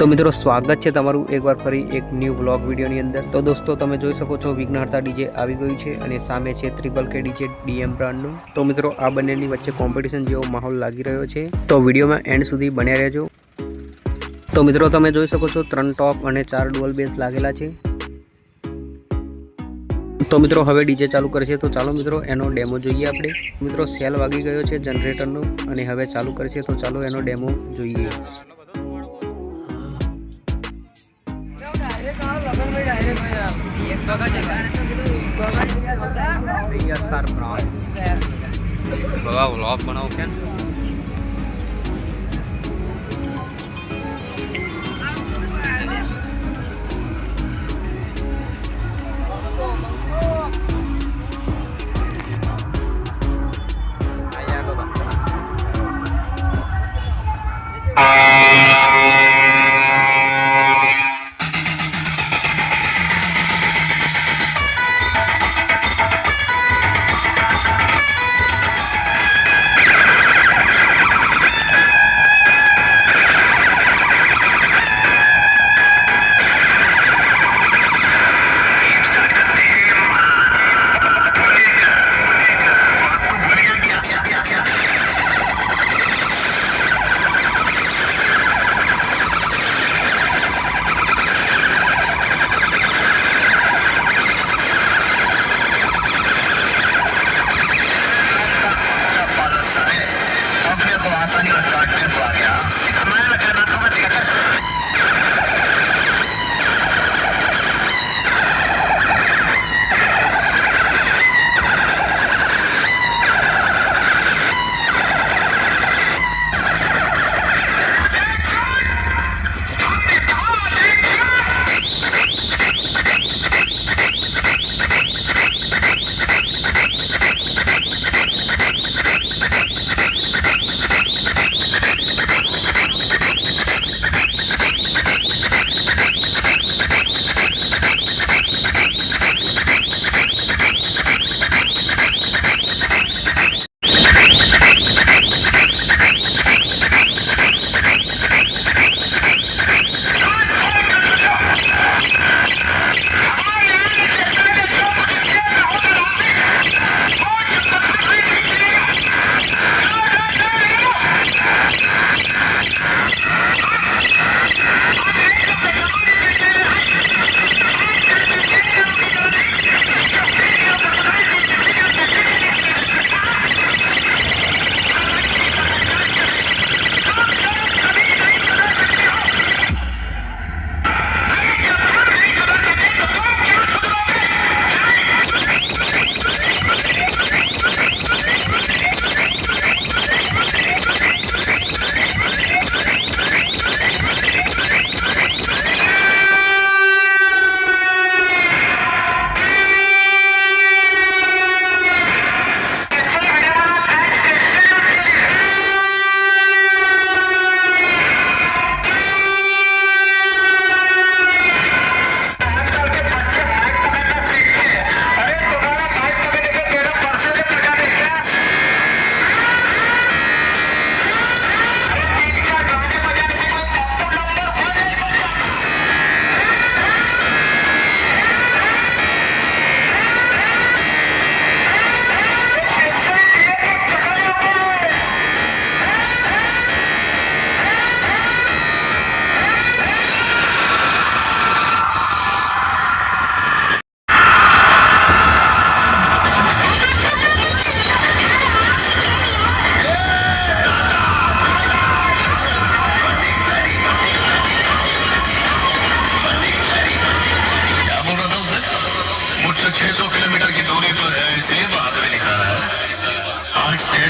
तो मित्रों स्वागत है तमारू एक बार फरी एक न्यू ब्लॉग वीडियोनी अंदर। तो दोस्तों તમે જોઈ શકો છો વિઘ્નહર્તા ડીજે આવી ગયું છે અને સામે છે ટ્રિપલ કે ડીજે ડીએમ બ્રાન્ડનું। તો મિત્રો આ બંનેની વચ્ચે કોમ્પિટિશન જેવો માહોલ લાગી રહ્યો છે, તો વિડીયોમાં એન્ડ સુધી બન્યા રહેજો। તો મિત્રો તમે જોઈ શકો છો 3 ટોપ અને 4 ડુઅલ બેઝ લાગેલા છે। तो मित्रों हवे डीजे चालू करशे, तो चालो मित्रों एनो डेमो जोईए आपणे। मित्रों सेल वागी गयो छे जनरेटरनो अने हवे चालू करशे, तो चालो एनो डेमो जोईए। बाबा व्लॉग बनाओ क्या?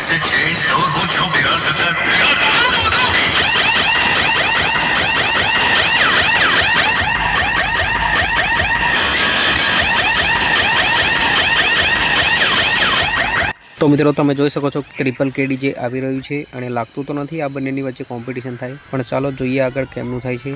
से चेंज और वो जो बिगाड़ सकता है। तो मित्रों તમે જોઈ શકો છો ટ્રિપલ કે ડીજે આવી રહ્યું છે અને લાગતું તો નથી આ બંનેની વચ્ચે કોમ્પિટિશન થાય, પણ ચાલો જોઈએ આગળ કેમનું થાય છે।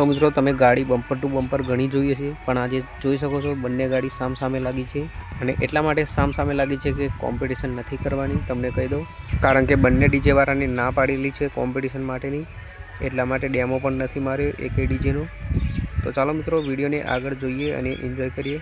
તો મિત્રો તમે ગાડી બમ્પર ટુ બમ્પર ઘણી જોઈએ છે, પણ આજે જોઈ શકો છો બંને ગાડી સામસામે લાગી છે અને એટલા માટે સામસામે લાગી છે કે કોમ્પિટિશન નથી કરવાની, તમને કહી દઉં, કારણ કે બંને ડીજે વાળાની ના પાડેલી છે કોમ્પિટિશન માટેની, એટલા માટે ડેમો પણ નથી માર્યો એકે ડીજેનો। તો ચાલો મિત્રો વિડીયોને આગળ જોઈએ અને એન્જોય કરીએ।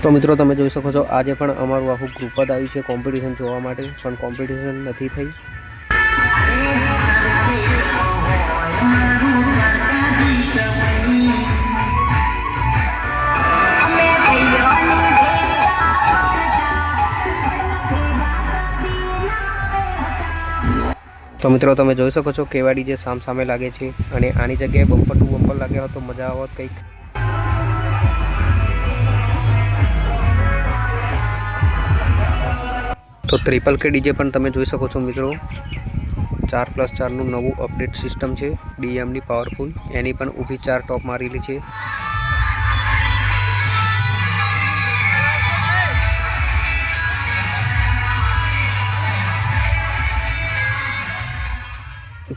તો મિત્રો તમે જોઈ શકો છો આજે પણ અમારું આખું ગ્રુપ જ આવ્યું છે કોમ્પિટિશન જોવા માટે, પણ કોમ્પિટિશન નથી થઈ। તો મિત્રો તમે જોઈ શકો છો કેવા ડીજે સામસામે લાગે છે અને આની જગ્યાએ બમ્પર ટુ બમ્પર લાગ્યા હોત તો મજા આવત કંઈક। તો ટ્રિપલ કે ડીજે પણ તમે જોઈ શકો છો મિત્રો, 4+4નું નવું અપડેટ સિસ્ટમ છે ડીએમની પાવરફુલ, એની પણ ઊભી 4 ટોપ મારેલી છે।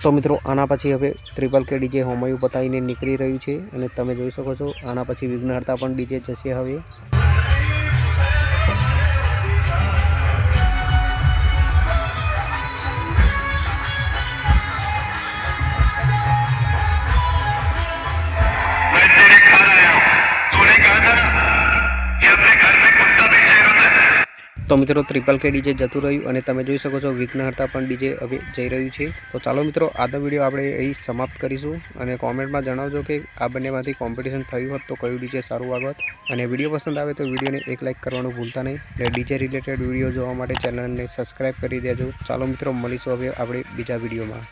તો મિત્રો આના પછી હવે ટ્રિપલ કે ડીજે હોમાયું બતાવીને નીકળી રહ્યું છે અને તમે જોઈ શકો છો આના પછી વિઘ્નહર્તા પણ ડીજે જશે હવે। તો મિત્રો ટ્રિપલ કે ડીજે જતું રહ્યું અને તમે જોઈ શકો છો વિઘ્નહર્તા પણ ડીજે હવે જઈ રહ્યું છે। તો ચાલો મિત્રો આજનો વિડીયો આપણે અહીં સમાપ્ત કરીશું અને કોમેન્ટમાં જણાવજો કે આ બંનેમાંથી કોમ્પિટિશન થયું હોત તો કયું ડીજે સારું વાગત, અને વિડીયો પસંદ આવે તો વિડીયોને એક લાઇક કરવાનું ભૂલતા નહીં અને ડીજે રિલેટેડ વિડીયો જોવા માટે ચેનલને સબસ્ક્રાઈબ કરી દેજો। ચાલો મિત્રો મળીશું હવે આપણે બીજા વિડીયોમાં।